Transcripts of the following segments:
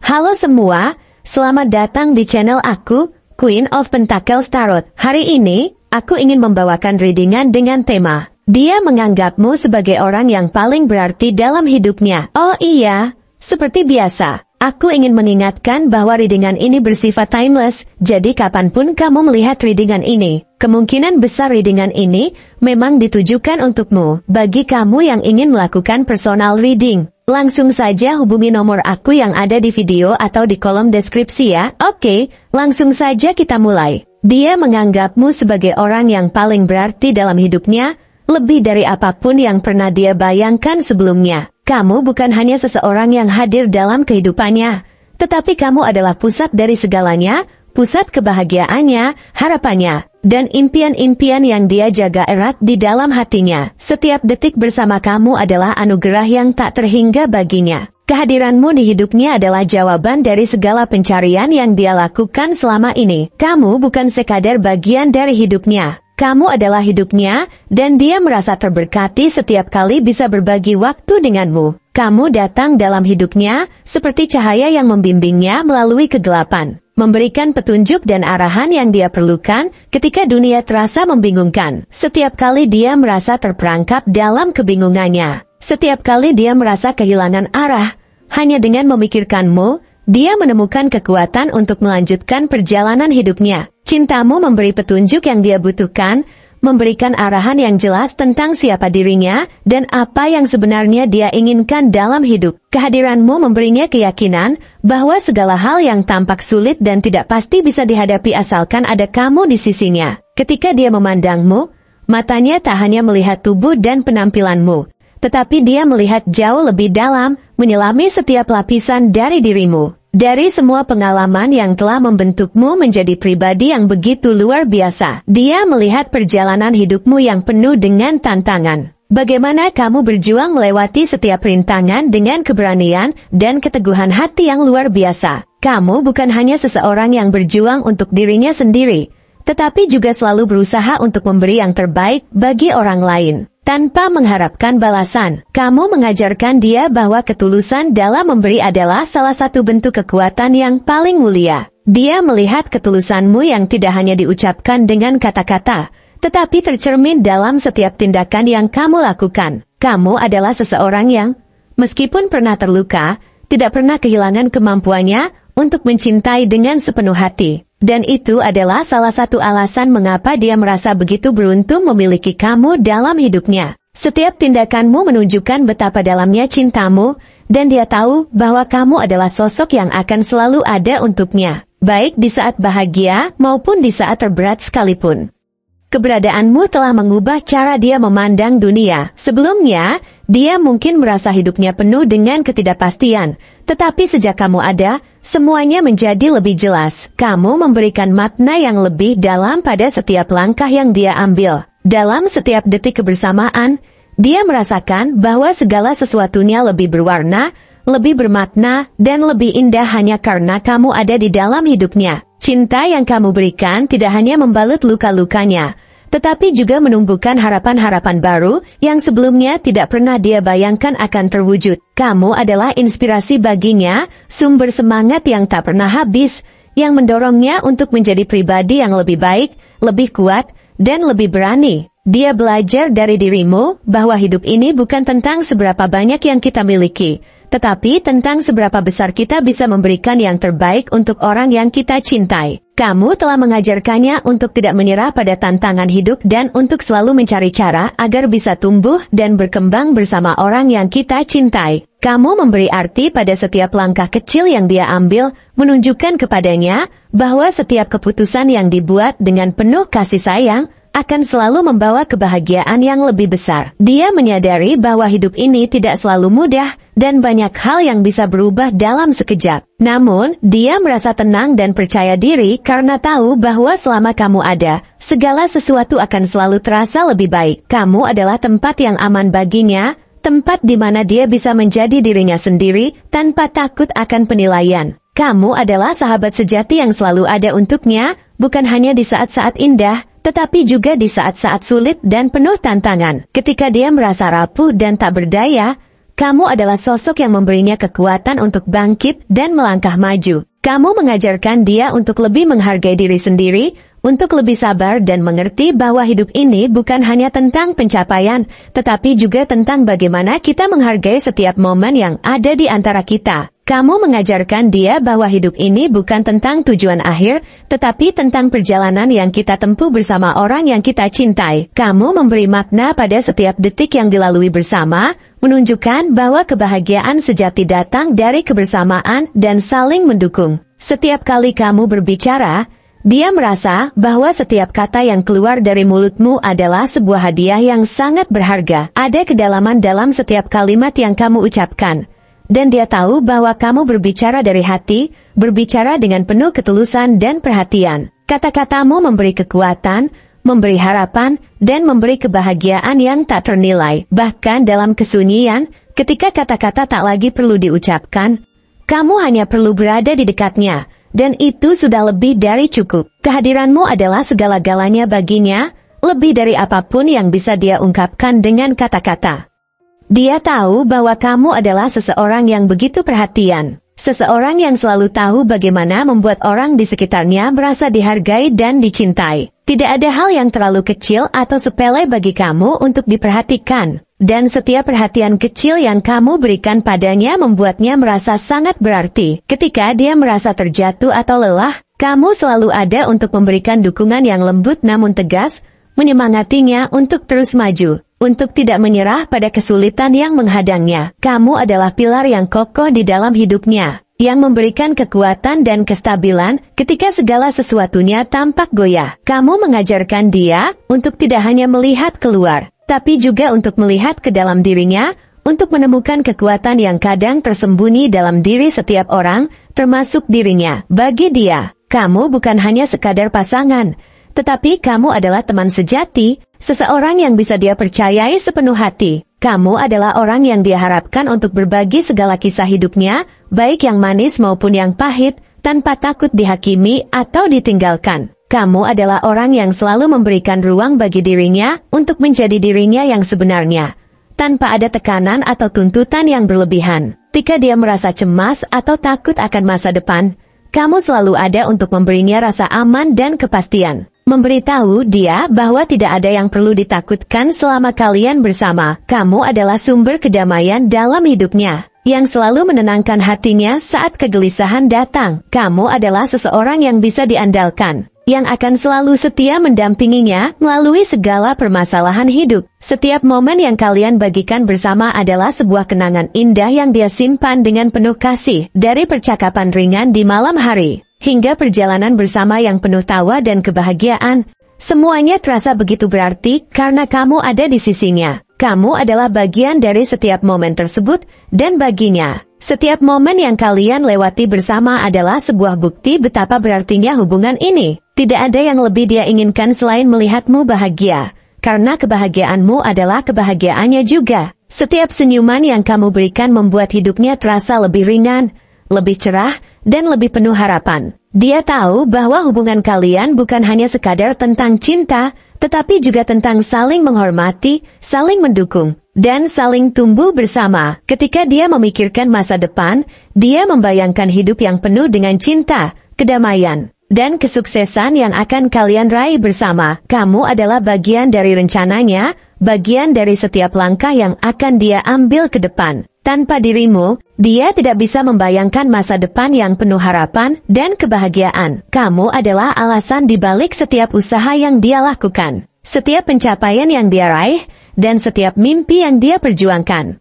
Halo semua, selamat datang di channel aku, Queen of Pentacles Tarot. Hari ini, aku ingin membawakan readingan dengan tema, dia menganggapmu sebagai orang yang paling berarti dalam hidupnya. Oh iya, seperti biasa, aku ingin mengingatkan bahwa readingan ini bersifat timeless, jadi kapanpun kamu melihat readingan ini, kemungkinan besar readingan ini memang ditujukan untukmu. Bagi kamu yang ingin melakukan personal reading, langsung saja hubungi nomor aku yang ada di video atau di kolom deskripsi ya. Oke, langsung saja kita mulai. Dia menganggapmu sebagai orang yang paling berarti dalam hidupnya, lebih dari apapun yang pernah dia bayangkan sebelumnya. Kamu bukan hanya seseorang yang hadir dalam kehidupannya, tetapi kamu adalah pusat dari segalanya, pusat kebahagiaannya, harapannya, dan impian-impian yang dia jaga erat di dalam hatinya. Setiap detik bersama kamu adalah anugerah yang tak terhingga baginya. Kehadiranmu di hidupnya adalah jawaban dari segala pencarian yang dia lakukan selama ini. Kamu bukan sekadar bagian dari hidupnya. Kamu adalah hidupnya, dan dia merasa terberkati setiap kali bisa berbagi waktu denganmu. Kamu datang dalam hidupnya, seperti cahaya yang membimbingnya melalui kegelapan, memberikan petunjuk dan arahan yang dia perlukan ketika dunia terasa membingungkan. Setiap kali dia merasa terperangkap dalam kebingungannya, setiap kali dia merasa kehilangan arah, hanya dengan memikirkanmu, dia menemukan kekuatan untuk melanjutkan perjalanan hidupnya. Cintamu memberi petunjuk yang dia butuhkan, memberikan arahan yang jelas tentang siapa dirinya dan apa yang sebenarnya dia inginkan dalam hidup. Kehadiranmu memberinya keyakinan bahwa segala hal yang tampak sulit dan tidak pasti bisa dihadapi asalkan ada kamu di sisinya. Ketika dia memandangmu, matanya tak hanya melihat tubuh dan penampilanmu, tetapi dia melihat jauh lebih dalam, menyelami setiap lapisan dari dirimu. Dari semua pengalaman yang telah membentukmu menjadi pribadi yang begitu luar biasa, dia melihat perjalanan hidupmu yang penuh dengan tantangan. Bagaimana kamu berjuang melewati setiap rintangan dengan keberanian dan keteguhan hati yang luar biasa. Kamu bukan hanya seseorang yang berjuang untuk dirinya sendiri, tetapi juga selalu berusaha untuk memberi yang terbaik bagi orang lain. Tanpa mengharapkan balasan, kamu mengajarkan dia bahwa ketulusan dalam memberi adalah salah satu bentuk kekuatan yang paling mulia. Dia melihat ketulusanmu yang tidak hanya diucapkan dengan kata-kata, tetapi tercermin dalam setiap tindakan yang kamu lakukan. Kamu adalah seseorang yang, meskipun pernah terluka, tidak pernah kehilangan kemampuannya untuk mencintai dengan sepenuh hati. Dan itu adalah salah satu alasan mengapa dia merasa begitu beruntung memiliki kamu dalam hidupnya. Setiap tindakanmu menunjukkan betapa dalamnya cintamu, dan dia tahu bahwa kamu adalah sosok yang akan selalu ada untuknya, baik di saat bahagia maupun di saat terberat sekalipun. Keberadaanmu telah mengubah cara dia memandang dunia. Sebelumnya, dia mungkin merasa hidupnya penuh dengan ketidakpastian, tetapi sejak kamu ada, semuanya menjadi lebih jelas. Kamu memberikan makna yang lebih dalam pada setiap langkah yang dia ambil. Dalam setiap detik kebersamaan, dia merasakan bahwa segala sesuatunya lebih berwarna, lebih bermakna, dan lebih indah hanya karena kamu ada di dalam hidupnya. Cinta yang kamu berikan tidak hanya membalut luka-lukanya, tetapi juga menumbuhkan harapan-harapan baru yang sebelumnya tidak pernah dia bayangkan akan terwujud. Kamu adalah inspirasi baginya, sumber semangat yang tak pernah habis, yang mendorongnya untuk menjadi pribadi yang lebih baik, lebih kuat, dan lebih berani. Dia belajar dari dirimu bahwa hidup ini bukan tentang seberapa banyak yang kita miliki, tetapi tentang seberapa besar kita bisa memberikan yang terbaik untuk orang yang kita cintai. Kamu telah mengajarkannya untuk tidak menyerah pada tantangan hidup dan untuk selalu mencari cara agar bisa tumbuh dan berkembang bersama orang yang kita cintai. Kamu memberi arti pada setiap langkah kecil yang dia ambil, menunjukkan kepadanya bahwa setiap keputusan yang dibuat dengan penuh kasih sayang akan selalu membawa kebahagiaan yang lebih besar. Dia menyadari bahwa hidup ini tidak selalu mudah, dan banyak hal yang bisa berubah dalam sekejap. Namun, dia merasa tenang dan percaya diri karena tahu bahwa selama kamu ada, segala sesuatu akan selalu terasa lebih baik. Kamu adalah tempat yang aman baginya, tempat di mana dia bisa menjadi dirinya sendiri tanpa takut akan penilaian. Kamu adalah sahabat sejati yang selalu ada untuknya, bukan hanya di saat-saat indah, tetapi juga di saat-saat sulit dan penuh tantangan. Ketika dia merasa rapuh dan tak berdaya, Kamu adalah sosok yang memberinya kekuatan untuk bangkit dan melangkah maju. Kamu mengajarkan dia untuk lebih menghargai diri sendiri, untuk lebih sabar dan mengerti bahwa hidup ini bukan hanya tentang pencapaian, tetapi juga tentang bagaimana kita menghargai setiap momen yang ada di antara kita. Kamu mengajarkan dia bahwa hidup ini bukan tentang tujuan akhir, tetapi tentang perjalanan yang kita tempuh bersama orang yang kita cintai. Kamu memberi makna pada setiap detik yang dilalui bersama, menunjukkan bahwa kebahagiaan sejati datang dari kebersamaan dan saling mendukung. Setiap kali kamu berbicara, dia merasa bahwa setiap kata yang keluar dari mulutmu adalah sebuah hadiah yang sangat berharga. Ada kedalaman dalam setiap kalimat yang kamu ucapkan. Dan dia tahu bahwa kamu berbicara dari hati, berbicara dengan penuh ketulusan dan perhatian. Kata-katamu memberi kekuatan, memberi harapan, dan memberi kebahagiaan yang tak ternilai. Bahkan dalam kesunyian, ketika kata-kata tak lagi perlu diucapkan, kamu hanya perlu berada di dekatnya, dan itu sudah lebih dari cukup. Kehadiranmu adalah segala-galanya baginya, lebih dari apapun yang bisa dia ungkapkan dengan kata-kata. Dia tahu bahwa kamu adalah seseorang yang begitu perhatian. Seseorang yang selalu tahu bagaimana membuat orang di sekitarnya merasa dihargai dan dicintai. Tidak ada hal yang terlalu kecil atau sepele bagi kamu untuk diperhatikan. Dan setiap perhatian kecil yang kamu berikan padanya membuatnya merasa sangat berarti. Ketika dia merasa terjatuh atau lelah, kamu selalu ada untuk memberikan dukungan yang lembut namun tegas, menyemangatinya untuk terus maju. Untuk tidak menyerah pada kesulitan yang menghadangnya. Kamu adalah pilar yang kokoh di dalam hidupnya, yang memberikan kekuatan dan kestabilan ketika segala sesuatunya tampak goyah. Kamu mengajarkan dia untuk tidak hanya melihat keluar, tapi juga untuk melihat ke dalam dirinya, untuk menemukan kekuatan yang kadang tersembunyi dalam diri setiap orang, termasuk dirinya. Bagi dia, kamu bukan hanya sekadar pasangan, tetapi kamu adalah teman sejati, seseorang yang bisa dia percayai sepenuh hati. Kamu adalah orang yang dia harapkan untuk berbagi segala kisah hidupnya, baik yang manis maupun yang pahit, tanpa takut dihakimi atau ditinggalkan. Kamu adalah orang yang selalu memberikan ruang bagi dirinya untuk menjadi dirinya yang sebenarnya, tanpa ada tekanan atau tuntutan yang berlebihan. Jika dia merasa cemas atau takut akan masa depan, kamu selalu ada untuk memberinya rasa aman dan kepastian. Memberitahu dia bahwa tidak ada yang perlu ditakutkan selama kalian bersama. Kamu adalah sumber kedamaian dalam hidupnya, yang selalu menenangkan hatinya saat kegelisahan datang. Kamu adalah seseorang yang bisa diandalkan, yang akan selalu setia mendampinginya melalui segala permasalahan hidup. Setiap momen yang kalian bagikan bersama adalah sebuah kenangan indah yang dia simpan dengan penuh kasih, dari percakapan ringan di malam hari hingga perjalanan bersama yang penuh tawa dan kebahagiaan. Semuanya terasa begitu berarti karena kamu ada di sisinya. Kamu adalah bagian dari setiap momen tersebut, dan baginya, setiap momen yang kalian lewati bersama adalah sebuah bukti betapa berartinya hubungan ini. Tidak ada yang lebih dia inginkan selain melihatmu bahagia, karena kebahagiaanmu adalah kebahagiaannya juga. Setiap senyuman yang kamu berikan membuat hidupnya terasa lebih ringan, lebih cerah, dan lebih penuh harapan. Dia tahu bahwa hubungan kalian bukan hanya sekadar tentang cinta, tetapi juga tentang saling menghormati, saling mendukung, dan saling tumbuh bersama. Ketika dia memikirkan masa depan, dia membayangkan hidup yang penuh dengan cinta, kedamaian, dan kesuksesan yang akan kalian raih bersama. Kamu adalah bagian dari rencananya, bagian dari setiap langkah yang akan dia ambil ke depan. Tanpa dirimu, dia tidak bisa membayangkan masa depan yang penuh harapan dan kebahagiaan. Kamu adalah alasan di balik setiap usaha yang dia lakukan, setiap pencapaian yang dia raih, dan setiap mimpi yang dia perjuangkan.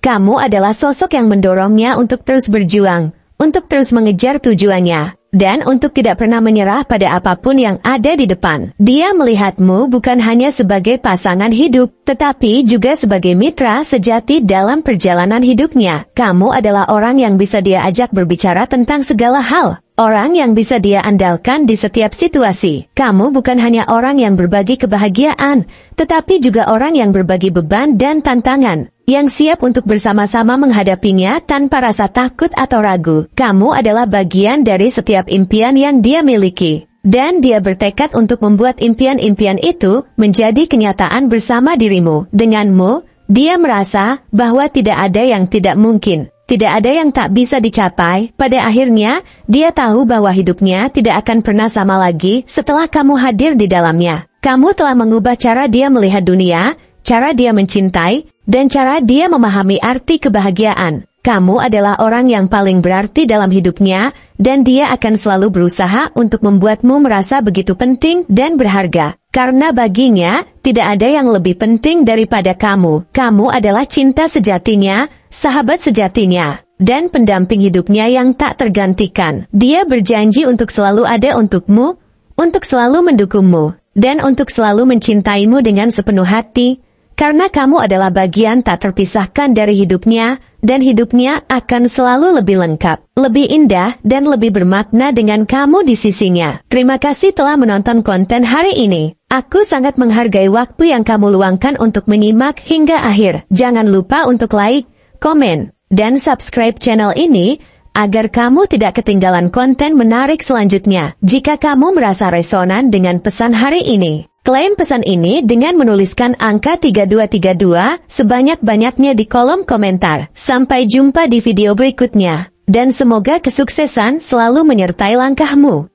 Kamu adalah sosok yang mendorongnya untuk terus berjuang, untuk terus mengejar tujuannya, dan untuk tidak pernah menyerah pada apapun yang ada di depan. Dia melihatmu bukan hanya sebagai pasangan hidup, tetapi juga sebagai mitra sejati dalam perjalanan hidupnya. Kamu adalah orang yang bisa dia ajak berbicara tentang segala hal, orang yang bisa dia andalkan di setiap situasi. Kamu bukan hanya orang yang berbagi kebahagiaan, tetapi juga orang yang berbagi beban dan tantangan, yang siap untuk bersama-sama menghadapinya tanpa rasa takut atau ragu. Kamu adalah bagian dari setiap impian yang dia miliki, dan dia bertekad untuk membuat impian-impian itu menjadi kenyataan bersama dirimu. Denganmu, Dia merasa bahwa tidak ada yang tidak mungkin, tidak ada yang tak bisa dicapai. Pada akhirnya, dia tahu bahwa hidupnya tidak akan pernah sama lagi setelah kamu hadir di dalamnya. Kamu telah mengubah cara dia melihat dunia, cara dia mencintai, dan cara dia memahami arti kebahagiaan. Kamu adalah orang yang paling berarti dalam hidupnya, dan dia akan selalu berusaha untuk membuatmu merasa begitu penting dan berharga. Karena baginya, tidak ada yang lebih penting daripada kamu. Kamu adalah cinta sejatinya, sahabat sejatinya, dan pendamping hidupnya yang tak tergantikan. Dia berjanji untuk selalu ada untukmu, untuk selalu mendukungmu, dan untuk selalu mencintaimu dengan sepenuh hati, karena kamu adalah bagian tak terpisahkan dari hidupnya, dan hidupnya akan selalu lebih lengkap, lebih indah, dan lebih bermakna dengan kamu di sisinya. Terima kasih telah menonton konten hari ini. Aku sangat menghargai waktu yang kamu luangkan untuk menyimak hingga akhir. Jangan lupa untuk like, komen, dan subscribe channel ini, agar kamu tidak ketinggalan konten menarik selanjutnya. Jika kamu merasa resonan dengan pesan hari ini, klaim pesan ini dengan menuliskan angka 3232 sebanyak-banyaknya di kolom komentar. Sampai jumpa di video berikutnya, dan semoga kesuksesan selalu menyertai langkahmu.